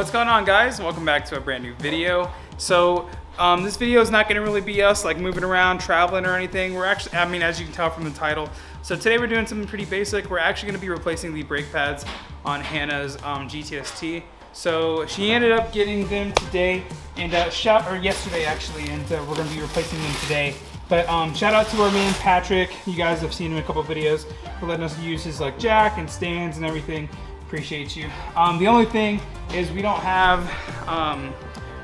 What's going on, guys? Welcome back to a brand new video. So this video is not going to really be us like moving around, traveling or anything. We're actually, I mean, as you can tell from the title. So today we're doing something pretty basic. We're actually going to be replacing the brake pads on Hannah's gtst. So she ended up getting them today and yesterday actually, and we're going to be replacing them today. But shout out to our man Patrick. You guys have seen him in a couple of videos for letting us use his like jack and stands and everything. Appreciate you. The only thing is we don't have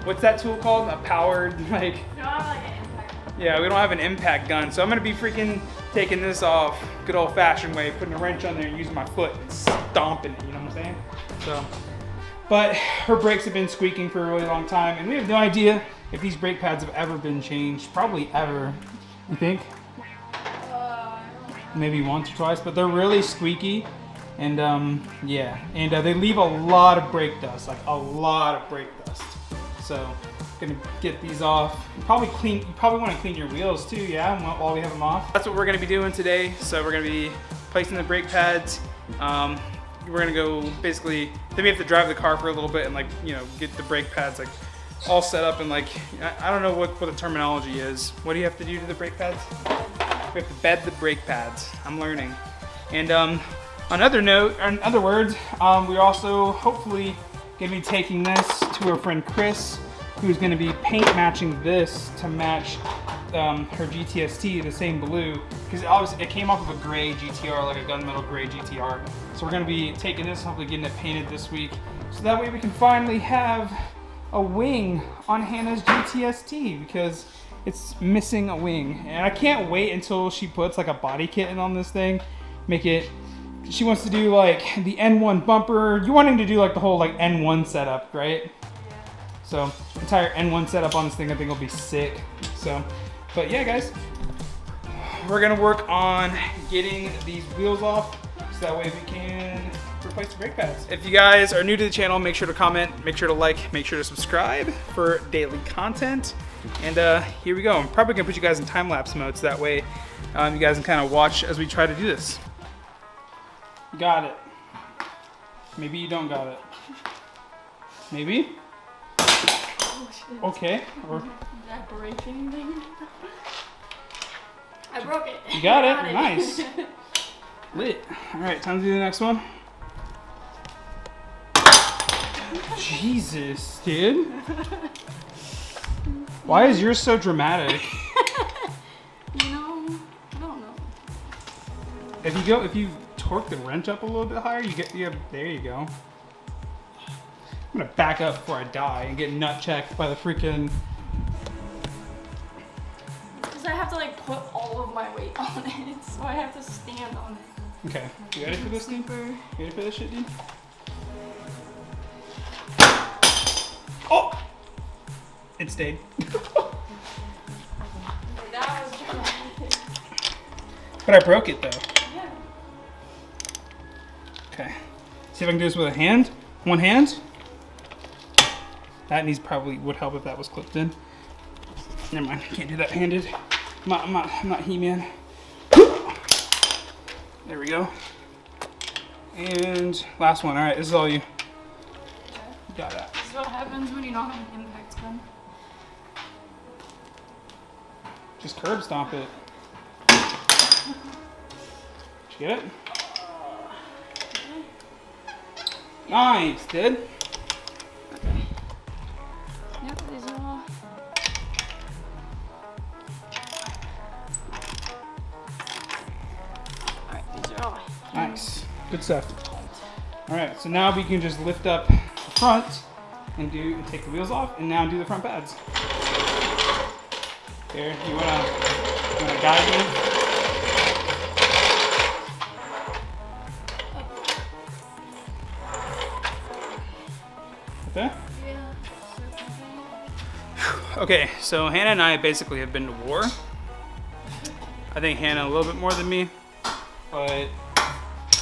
what's that tool called? A powered like. We don't have like an impact gun. Yeah, we don't have an impact gun, so I'm gonna be freaking taking this off good old-fashioned way, putting a wrench on there and using my foot and stomping it. You know what I'm saying? So, but her brakes have been squeaking for a really long time, and we have no idea if these brake pads have ever been changed. Probably ever. You think? Maybe once or twice, but they're really squeaky. And yeah, and they leave a lot of brake dust, like a lot of brake dust. So, gonna get these off. You probably want to clean your wheels too, yeah, while we have them off. That's what we're gonna be doing today. So we're gonna be placing the brake pads. We're gonna go basically. Then we have to drive the car for a little bit and like get the brake pads like all set up and like I don't know what the terminology is. What do you have to do to the brake pads? We have to bed the brake pads. I'm learning. And on other words, we're also hopefully going to be taking this to our friend Chris, who's going to be paint matching this to match her GTST, the same blue, because it came off of a gray GTR, like a gunmetal gray GTR. So we're going to be taking this, hopefully getting it painted this week, so that way we can finally have a wing on Hannah's GTST, because it's missing a wing. And I can't wait until she puts like a body kit in on this thing, make it. She wants to do like the N1 bumper. You're wanting to do like the whole like N1 setup, right? Yeah. So entire N1 setup on this thing, I think will be sick. So, but yeah, guys, we're gonna work on getting these wheels off so that way we can replace the brake pads. If you guys are new to the channel, make sure to comment, make sure to like, make sure to subscribe for daily content. And here we go. I'm probably gonna put you guys in time-lapse mode so that way you guys can kind of watch as we try to do this. Got it. Maybe you don't got it. Maybe? Oh, shit. Okay. Or That breaking thing. I broke it. you got it. Nice. Lit. Alright, time to do the next one. Jesus, dude. Why is yours so dramatic? I don't know. If you torque the wrench up a little bit higher, there you go. I'm gonna back up before I die and get nut checked by the freaking. Because I have to like put all of my weight on it, so I have to stand on it. Okay, you ready for this, dude? You ready for this shit, dude? Oh! It stayed. That was dramatic. But I broke it though. Yeah. Okay. See if I can do this with a hand. One hand. That probably would help if that was clipped in. Never mind. I can't do that handed. I'm not He-Man. There we go. And last one. All right. This is all you. You got that. This is what happens when you don't have an impact gun. Just curb stomp it. Did you get it? Nice, dude. Okay. Yep, these are all. Alright, these are all. Nice. Good stuff. Alright, so now we can just lift up the front and take the wheels off and now do the front pads. Here, you wanna guide me? Okay. Okay, so Hannah and I basically have been to war. I think Hannah a little bit more than me, but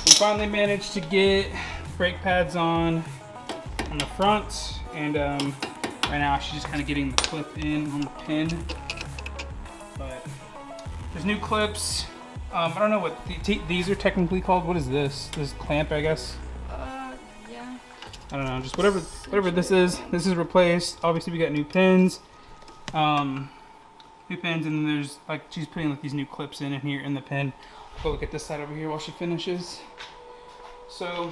we finally managed to get brake pads on the front, and right now she's just kind of getting the clip in on the pin. But there's new clips. I don't know what these are technically called. What is this? This clamp, I guess. Yeah. I don't know, just whatever this is replaced. Obviously we got new pins. New pins, and then there's like she's putting like these new clips in here in the pin. Go look at this side over here while she finishes. So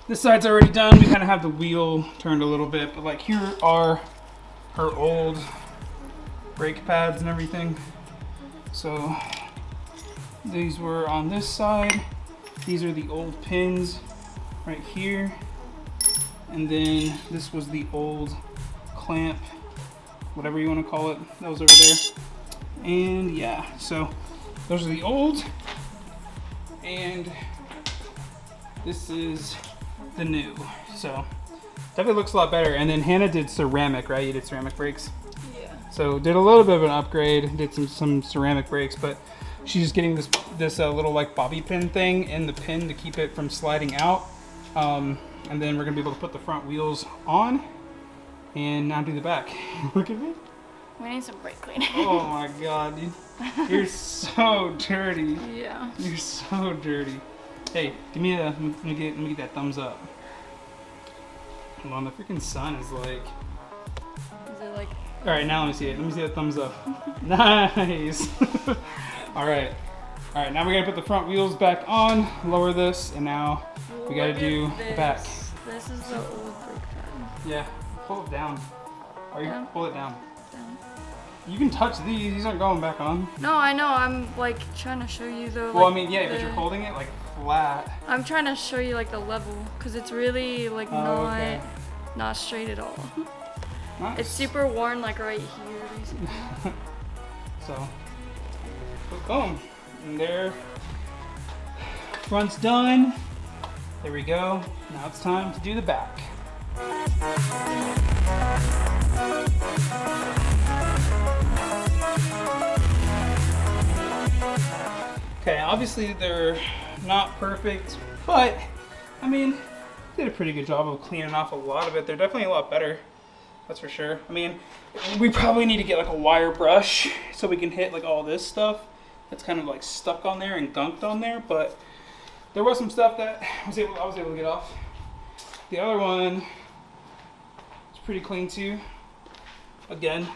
this side's already done. We kind of have the wheel turned a little bit, but like here are her old brake pads and everything. So these were on this side. These are the old pins right here. And then this was the old clamp, whatever you want to call it, that was over there. And yeah, so those are the old, and this is the new. So definitely looks a lot better. And then Hannah did ceramic, right? You did ceramic brakes? Yeah. So did a little bit of an upgrade, did some ceramic brakes, but she's just getting this little like bobby pin thing in the pin to keep it from sliding out. And then we're gonna be able to put the front wheels on and now do the back. Look at me. We need some brake cleaning. Oh my god, dude. You're so dirty. Yeah. You're so dirty. Hey, let me get that thumbs up. Hold on, the freaking sun is like... Is it like... Alright, now let me see it. Let me see that thumbs up. Nice. Alright. Alright, now we gotta put the front wheels back on, lower this, and now we gotta do the back. This is the old brake pad. Yeah, pull it down. Or you Down? pull it down. Down. You can touch these aren't going back on. No, I know, I'm like trying to show you the... Well, like, I mean, yeah, but you're holding it like flat. I'm trying to show you like the level, because it's really like okay. not straight at all. Nice. It's super worn like right here, basically. So, boom, and there, front's done. There we go. Now it's time to do the back. Okay, obviously they're not perfect, but I mean, did a pretty good job of cleaning off a lot of it. They're definitely a lot better. That's for sure. I mean, we probably need to get like a wire brush so we can hit like all this stuff that's kind of like stuck on there and gunked on there, but there was some stuff that I was able to get off. The other one is pretty clean too. Again,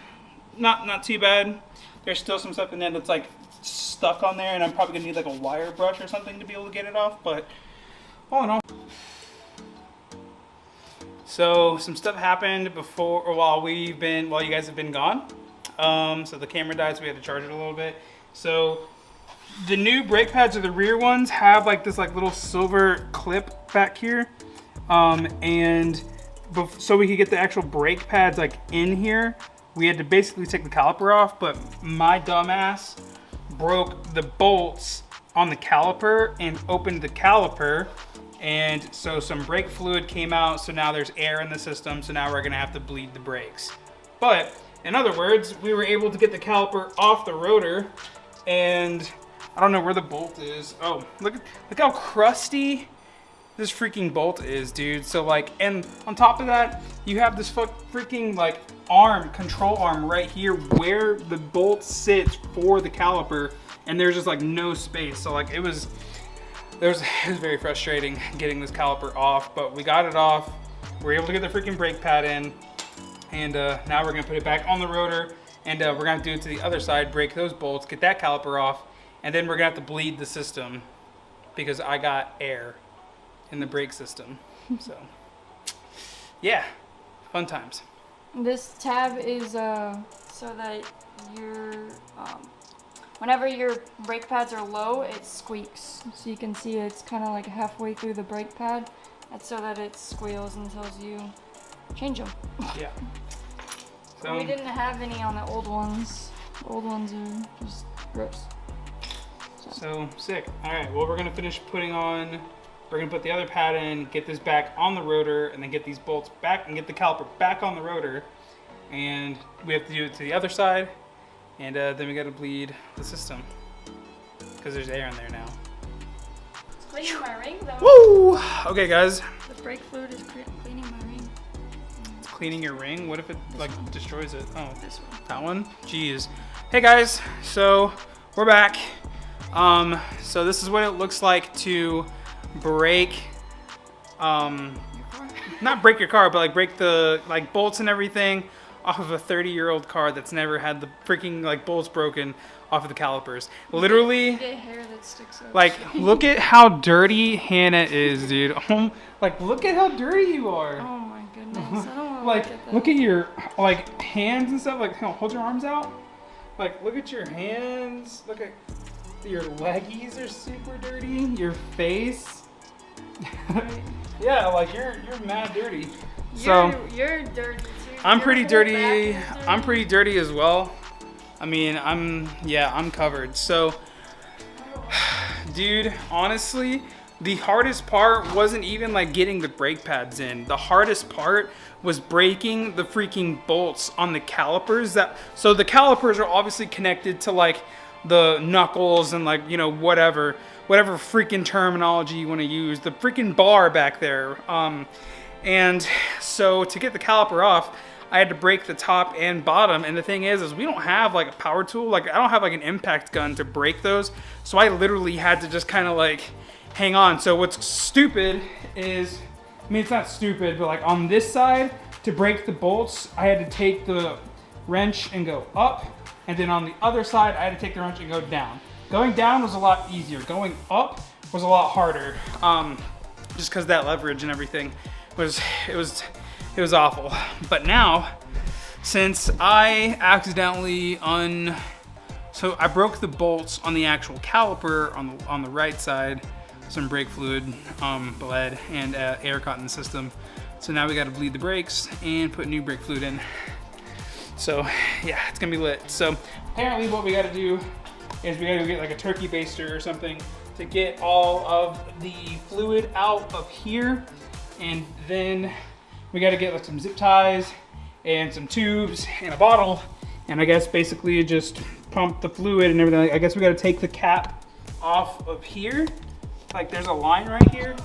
not too bad. There's still some stuff in there that's like stuck on there, and I'm probably gonna need like a wire brush or something to be able to get it off, but all in all. So some stuff happened before, or while you guys have been gone. So the camera died, so we had to charge it a little bit. So the new brake pads, or the rear ones, have like this like little silver clip back here. So we could get the actual brake pads like in here, we had to basically take the caliper off, but my dumbass broke the bolts on the caliper and opened the caliper. And so some brake fluid came out, so now there's air in the system, so now we're gonna have to bleed the brakes. But in other words, we were able to get the caliper off the rotor, and I don't know where the bolt is. Oh, look how crusty this freaking bolt is, dude. So like, and on top of that, you have this freaking like control arm right here where the bolt sits for the caliper, and there's just like no space. So like it was very frustrating getting this caliper off, but we got it off. We're able to get the freaking brake pad in, and now we're gonna put it back on the rotor, and we're gonna do it to the other side, break those bolts, get that caliper off, and then we're gonna have to bleed the system because I got air in the brake system. So yeah, fun times. This tab is so that whenever your brake pads are low, it squeaks. So you can see it's kind of like halfway through the brake pad. That's so that it squeals and tells you change them. Yeah. So we didn't have any on the old ones. The old ones are just gross. So sick. All right, well, we're gonna finish putting on, we're gonna put the other pad in, get this back on the rotor, and then get these bolts back and get the caliper back on the rotor. And we have to do it to the other side. And then we gotta bleed the system because there's air in there now. It's cleaning my ring though. Woo! Okay, guys. The brake fluid is cleaning my ring. It's cleaning your ring? What if it like destroys it? Oh, This one. that one? Jeez. Hey guys, so we're back. So this is what it looks like to break not break your car, but like break the like bolts and everything off of a 30-year-old car that's never had the freaking like bolts broken off of the calipers. Literally, You get hair that sticks out. like look at how dirty Hannah is, dude. Like look at how dirty you are. Oh my goodness. I don't want to Like look at that. look at your like hands and stuff. Like hold your arms out. Like look at your hands. Look at your leggies are super dirty. Your face. Right. Yeah, like you're mad dirty. You're dirty too. I'm Your pretty whole dirty. back is dirty. I'm pretty dirty as well. I mean, I'm covered. So, dude, honestly, the hardest part wasn't even like getting the brake pads in. The hardest part was breaking the freaking bolts on the calipers. So the calipers are obviously connected to like the knuckles and like, you know, whatever freaking terminology you want to use. The freaking bar back there. And so to get the caliper off, I had to break the top and bottom. And the thing is we don't have like a power tool. Like I don't have like an impact gun to break those. So I literally had to just kind of like hang on. So what's stupid is, I mean, it's not stupid, but like on this side to break the bolts, I had to take the wrench and go up. And then on the other side, I had to take the wrench and go down. Going down was a lot easier. Going up was a lot harder. Just because that leverage and everything it was awful. But now, since I accidentally so I broke the bolts on the actual caliper on the right side, some brake fluid bled and air caught in the system. So now we got to bleed the brakes and put new brake fluid in. So yeah, it's gonna be lit. So apparently what we got to do is we got to get like a turkey baster or something to get all of the fluid out of here, and then we got to get like some zip ties and some tubes and a bottle, and I guess basically just pump the fluid and everything. I guess we got to take the cap off of here. Like there's a line right here,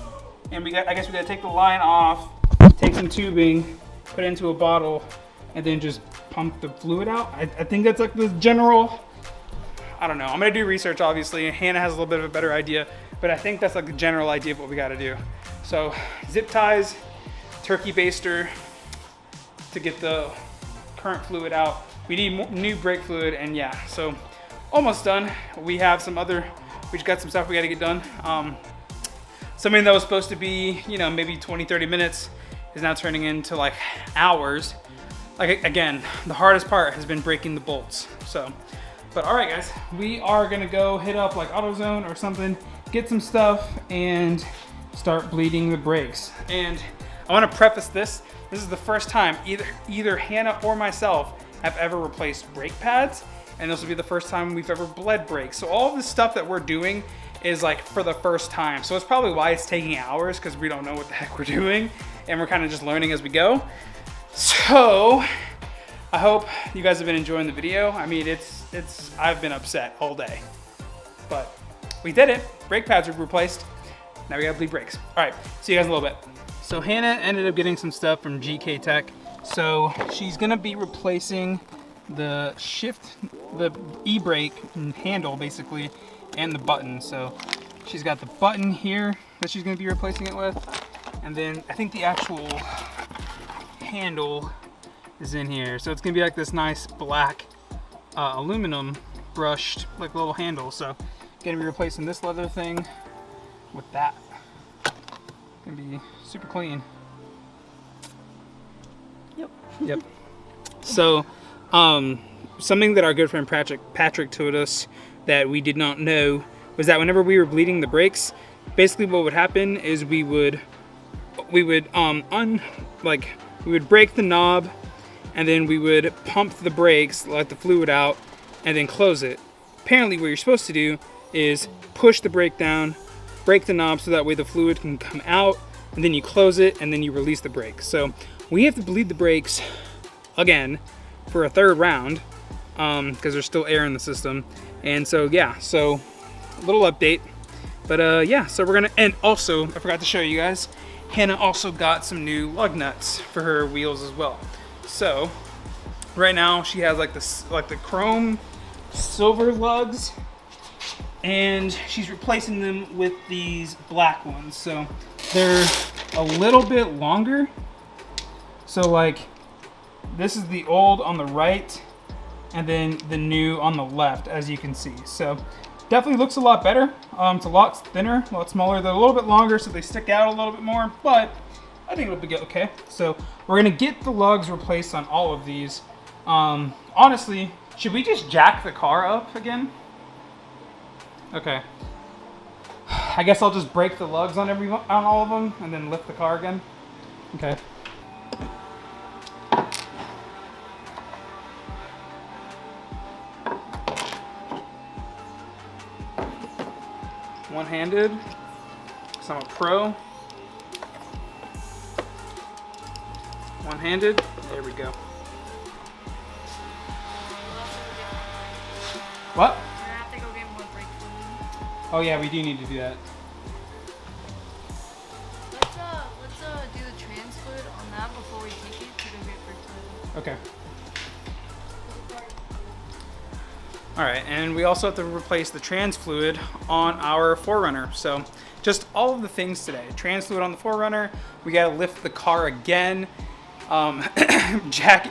and I guess we got to take the line off, take some tubing, put it into a bottle, and then just pump the fluid out. I think that's like the general, I don't know. I'm gonna do research, obviously. Hannah has a little bit of a better idea, but I think that's like the general idea of what we gotta do. So zip ties, turkey baster to get the current fluid out. We need new brake fluid, and yeah, so almost done. We just got some stuff we gotta get done. Something that was supposed to be, you know, maybe 20, 30 minutes is now turning into like hours. Like again, the hardest part has been breaking the bolts. So, but all right guys, we are gonna go hit up like AutoZone or something, get some stuff and start bleeding the brakes. And I wanna preface this is the first time either Hannah or myself have ever replaced brake pads, and this will be the first time we've ever bled brakes. So all of the stuff that we're doing is like for the first time. So it's probably why it's taking hours, because we don't know what the heck we're doing and we're kind of just learning as we go. So I hope you guys have been enjoying the video. I mean, I've been upset all day, but we did it. Brake pads were replaced. Now we gotta bleed brakes. All right, see you guys in a little bit. So Hannah ended up getting some stuff from GK Tech. So she's gonna be replacing the e-brake handle basically, and the button. So she's got the button here that she's gonna be replacing it with. And then I think the actual handle is in here. So it's gonna be like this nice black aluminum brushed like little handle. So gonna be replacing this leather thing with that. Gonna be super clean. Yep. So something that our good friend Patrick told us that we did not know was that whenever we were bleeding the brakes, basically what would happen is we would break the knob, and then we would pump the brakes, let the fluid out, and then close it. Apparently what you're supposed to do is push the brake down, break the knob so that way the fluid can come out, and then you close it, and then you release the brake. So we have to bleed the brakes again for a third round because there's still air in the system. And so yeah, so a little update. But yeah, so we're gonna, and also I forgot to show you guys, Hannah also got some new lug nuts for her wheels as well. So right now she has like the chrome silver lugs, and she's replacing them with these black ones. So they're a little bit longer. So like, this is the old on the right, and then the new on the left, as you can see. So definitely looks a lot better. It's a lot thinner, a lot smaller. They're a little bit longer, so they stick out a little bit more, but I think it'll be okay. So we're gonna get the lugs replaced on all of these. Honestly, should we just jack the car up again? Okay. I guess I'll just break the lugs on all of them and then lift the car again. Okay. One-handed, because I'm a pro. One-handed, there we go. What? We're gonna have to go get more brake fluid. Oh yeah, we do need to do that. Let's do the trans fluid on that before we take it to go get brake fluid. Okay. All right, and we also have to replace the trans fluid on our 4Runner. So just all of the things today. Trans fluid on the 4Runner. We gotta lift the car again. We're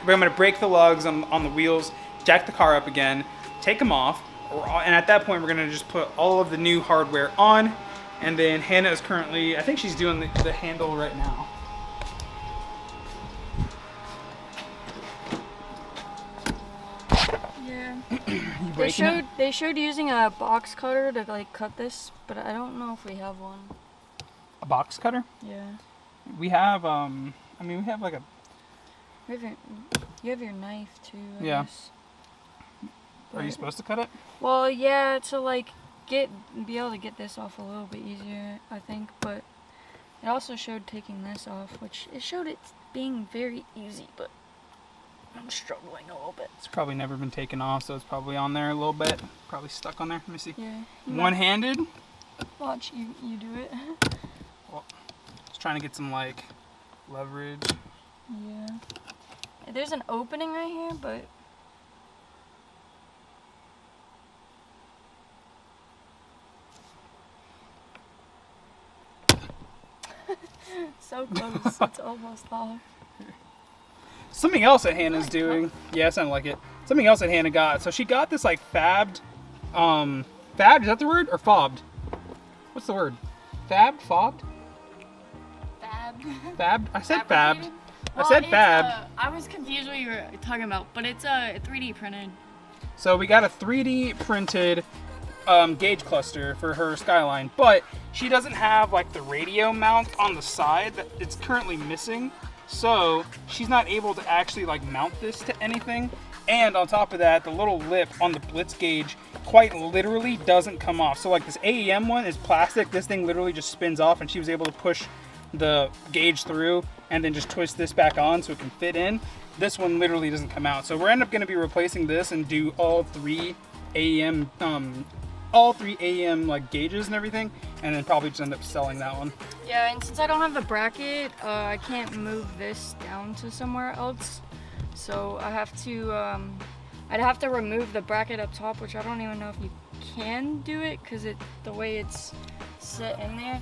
gonna break the lugs on the wheels, jack the car up again, take them off, and at that point we're gonna just put all of the new hardware on. And then Hannah is currently, I think she's doing the handle right now. Yeah. They showed using a box cutter to like cut this, but I don't know if we have one. A box cutter? Yeah. We have, I mean, we have like a... You have your knife too, I Yeah. guess. Are you supposed to cut it? Well, yeah, to like be able to get this off a little bit easier, I think, but it also showed taking this off, which it showed it being very easy, but I'm struggling a little bit. It's probably never been taken off, so it's probably on there a little bit. Probably stuck on there. Let me see. Yeah. One-handed. Watch you do it. Well, just trying to get some like leverage. Yeah. There's an opening right here, but so close. It's almost off. Something else that Hannah's doing. Yeah, it sounded like it. Something else that Hannah got. So she got this like fabbed. Fabbed, is that the word? Or fobbed? What's the word? Fabbed? Fobbed? Fabbed? I said fabbed. Well, I said fabbed. I was confused what you were talking about, but it's 3D printed. So we got a 3D printed gauge cluster for her Skyline, but she doesn't have like the radio mount on the side that it's currently missing. So she's not able to actually like mount this to anything. And on top of that, the little lip on the Blitz gauge quite literally doesn't come off. So like this AEM one is plastic. This thing literally just spins off, and she was able to push the gauge through and then just twist this back on so it can fit in. This one literally doesn't come out. So we're end up going to be replacing this and do all three AEM like gauges and everything, and then probably just end up selling that one. Yeah, and since I don't have the bracket, I can't move this down to somewhere else. So I have to, I'd have to remove the bracket up top, which I don't even know if you can do it because the way it's set in there.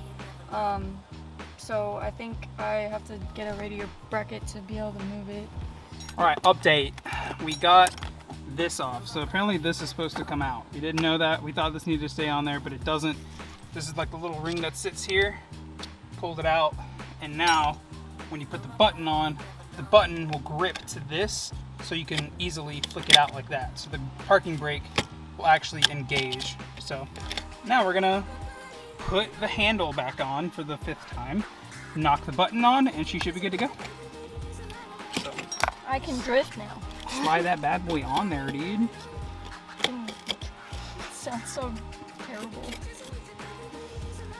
So I think I have to get a radio bracket to be able to move it. All right, update. We got this off. So apparently this is supposed to come out. We didn't know that. We thought this needed to stay on there, but it doesn't. This is like the little ring that sits here. Pulled it out, and now when you put the button on, the button will grip to this, so you can easily flick it out like that. So the parking brake will actually engage. So now we're gonna put the handle back on for the 5th time, knock the button on, and she should be good to go. So I can drift now. slide that bad boy on there, dude. It sounds so terrible.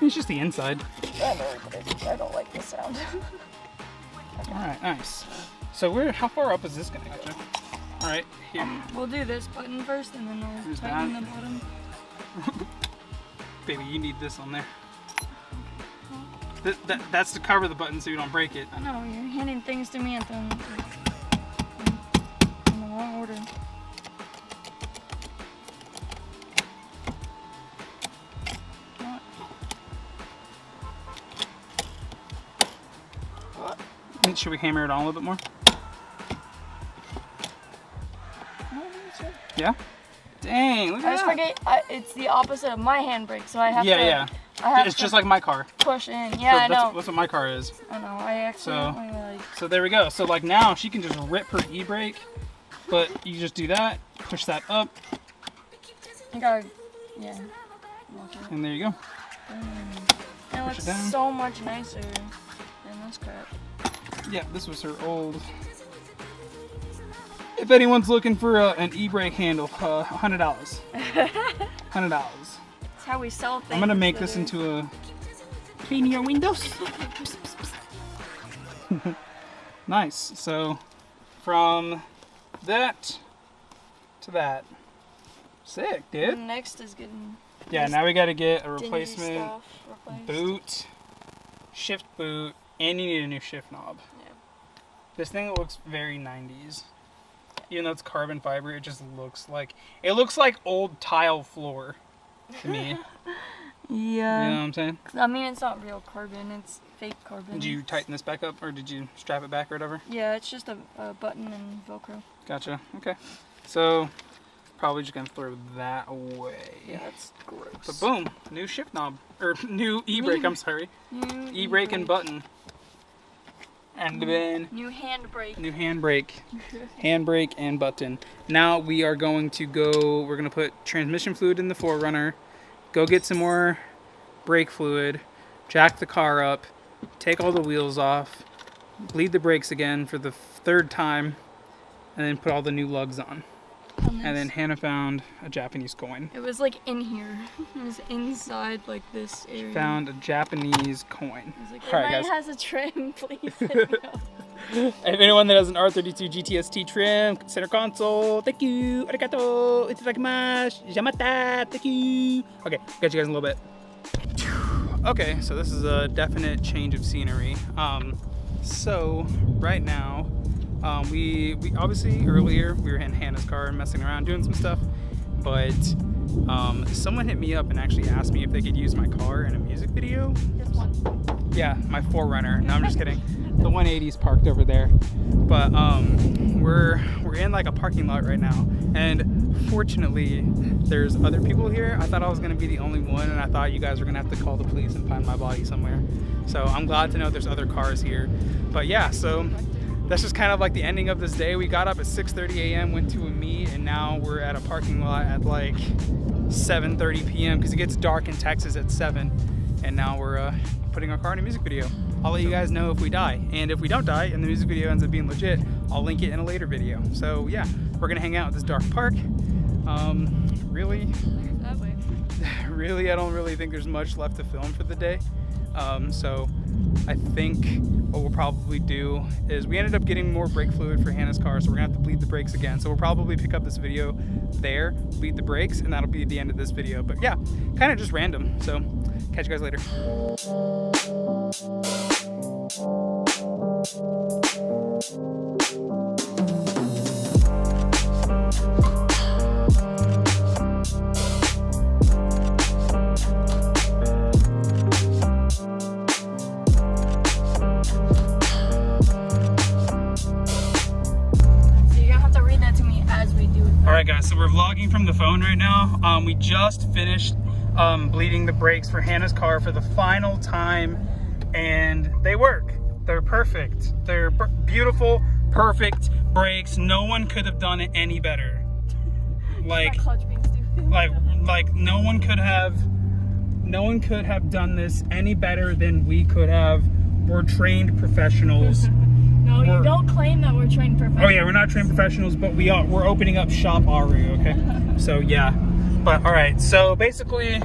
It's just the inside. I know, but I don't like the sound. All right, nice. So how far up is this gonna go? All right, here. We'll do this button first, and then we'll Who's tighten that? the bottom. Baby, you need this on there. That's to cover the button so you don't break it. I know, you're handing things to me, Anthony. In the wrong order. Should we hammer it on a little bit more? Yeah? Dang, look at that. I just forget, it's the opposite of my handbrake, so I have to... Yeah. It's just like my car. Push in. Yeah, I know. That's what my car is. I know, I accidentally So there we go. So like now she can just rip her e-brake, but you just do that, push that up. You gotta, yeah. And there you go. Now it's so much nicer than this crap. Yeah, this was her old. If anyone's looking for an e-brake handle, $100. $100. That's how we sell things. I'm gonna make this into a clean your windows. Nice. So from that to that, sick, dude. Next is getting. Yeah, now we got to get a replacement replaced. boot, shift boot, and you need a new shift knob. Yeah. This thing looks very 90s. Even though it's carbon fiber, it just looks like old tile floor to me. Yeah. You know what I'm saying? I mean, it's not real carbon, it's fake carbon. Did you tighten this back up, or did you strap it back or whatever? Yeah, it's just a button and Velcro. Gotcha. Okay. So, probably just gonna throw that away. Yeah, that's gross. But boom, new shift knob, or new e-brake. I'm sorry. New E-brake and button. And then new handbrake. New handbrake. Handbrake and button. Now we are going to go. We're gonna put transmission fluid in the 4Runner. Go get some more brake fluid. Jack the car up. Take all the wheels off. Bleed the brakes again for the 3rd time. And then put all the new lugs on. And then Hannah found a Japanese coin. It was like in here. It was inside like this area. She found a Japanese coin. I was like, all right, guys. has a trim, please. If anyone that has an R32 gtst trim, center console, thank you. Arigato. Itadakimasu. Yamata. Thank you. Okay, got you guys in a little bit. Okay, so this is a definite change of scenery. So right now, we obviously earlier we were in Hannah's car messing around doing some stuff, but someone hit me up and actually asked me if they could use my car in a music video. This one. Yeah, my 4Runner. No, I'm just kidding. The 180's parked over there. But we're in like a parking lot right now, and fortunately there's other people here. I thought I was gonna be the only one, and I thought you guys were gonna have to call the police and find my body somewhere. So I'm glad to know there's other cars here. But yeah, so that's just kind of like the ending of this day. We got up at 6:30 a.m., went to a meet, and now we're at a parking lot at like 7:30 p.m. because it gets dark in Texas at 7. And now we're putting our car in a music video. I'll let you guys know if we die. And if we don't die and the music video ends up being legit, I'll link it in a later video. So yeah, we're gonna hang out at this dark park. Really, That way. really, I don't really think there's much left to film for the day. So I think what we'll probably do is we ended up getting more brake fluid for Hannah's car, so we're gonna have to bleed the brakes again. So we'll probably pick up this video there, bleed the brakes, and that'll be the end of this video. But yeah, kind of just random. So catch you guys later. Alright guys, so we're vlogging from the phone right now. We just finished bleeding the brakes for Hannah's car for the final time, and they work. They're perfect. They're beautiful, perfect brakes. No one could have done it any better. Like no one could have done this any better than we could have. We're trained professionals. No, you don't claim that we're trained professionals. Oh yeah, we're not trained professionals, but we are. We're opening up Shop Aru, okay? So yeah, but all right. So basically,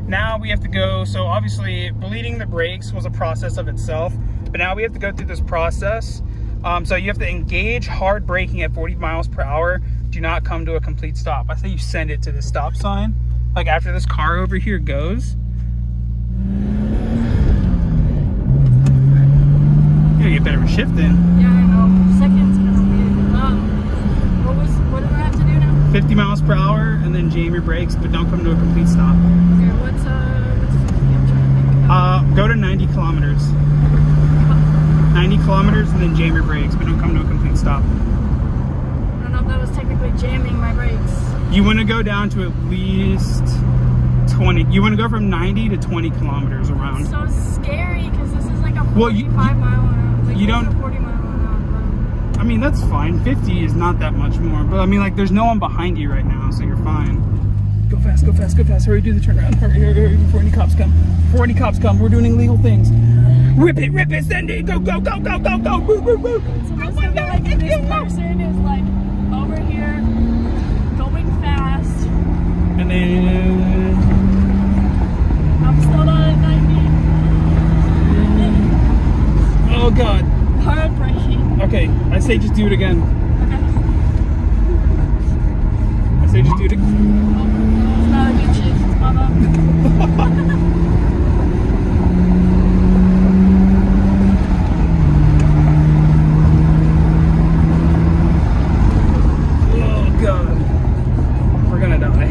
now we have to go. So obviously, bleeding the brakes was a process of itself, but now we have to go through this process. So you have to engage hard braking at 40 miles per hour. Do not come to a complete stop. I say you send it to the stop sign, like after this car over here goes. You get better of a shift in. Yeah, I know. Second's kind of weird. What do I have to do now? 50 miles per hour, and then jam your brakes, but don't come to a complete stop. Okay, what's 50? I'm trying to think. Go to 90 kilometers. 90 kilometers and then jam your brakes, but don't come to a complete stop. I don't know if that was technically jamming my brakes. You want to go down to at least 20. You want to go from 90 to 20 kilometers around. It's so scary because this is like a 45 Well, mile an hour. Like, you this is don't- a 40 mile an hour road. I mean, that's fine. 50 is not that much more. But I mean, like, there's no one behind you right now, so you're fine. Go fast, go fast, go fast. Hurry, do the turnaround. Hurry, hurry, hurry, before any cops come. Before any cops come, we're doing illegal things. Rip it, send it. Go, go, go, go, go, go. Woo, woo, woo. So it's gonna be like this person is like over here going fast. And then... I'm still not at 90. Oh, God. Heartbreaking. Okay, I say just do it again. Okay. I say just do it again. It's not a good shift, mama. Oh, God. We're gonna die.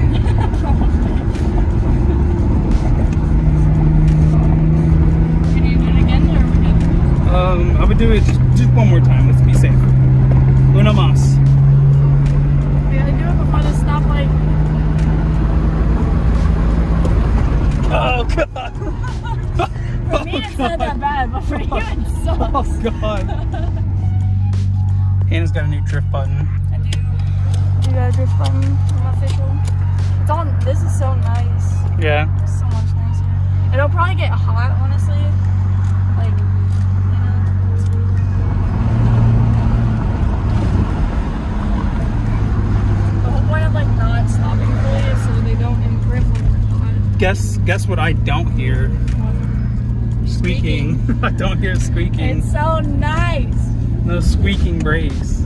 Can you do it again or are we good? I would do it just one more time. Let's be safe. Uno más. We gotta do it before the stoplight. Oh, God. For me, it's not that bad, but for you, it sucks. Oh, God. Hannah's got a new drift button. I do. You got a drift button. I'm official. It's on. This is so nice. Yeah. It's so much nicer. It'll probably get hot, honestly. Like, you know. The whole point of like not stopping fully is so they don't imprint when we're hot. Guess what I don't hear? Squeaking. I don't hear squeaking. It's so nice. No squeaking brakes.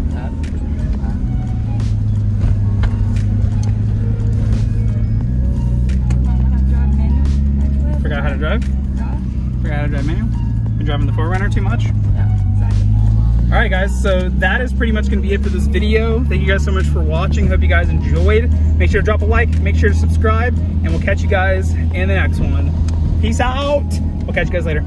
Forgot how to drive? Forgot how to drive manual? Been driving the 4Runner too much? Yeah, exactly. Alright guys, so that is pretty much going to be it for this video. Thank you guys so much for watching. Hope you guys enjoyed. Make sure to drop a like, make sure to subscribe, and we'll catch you guys in the next one. Peace out! We'll catch you guys later.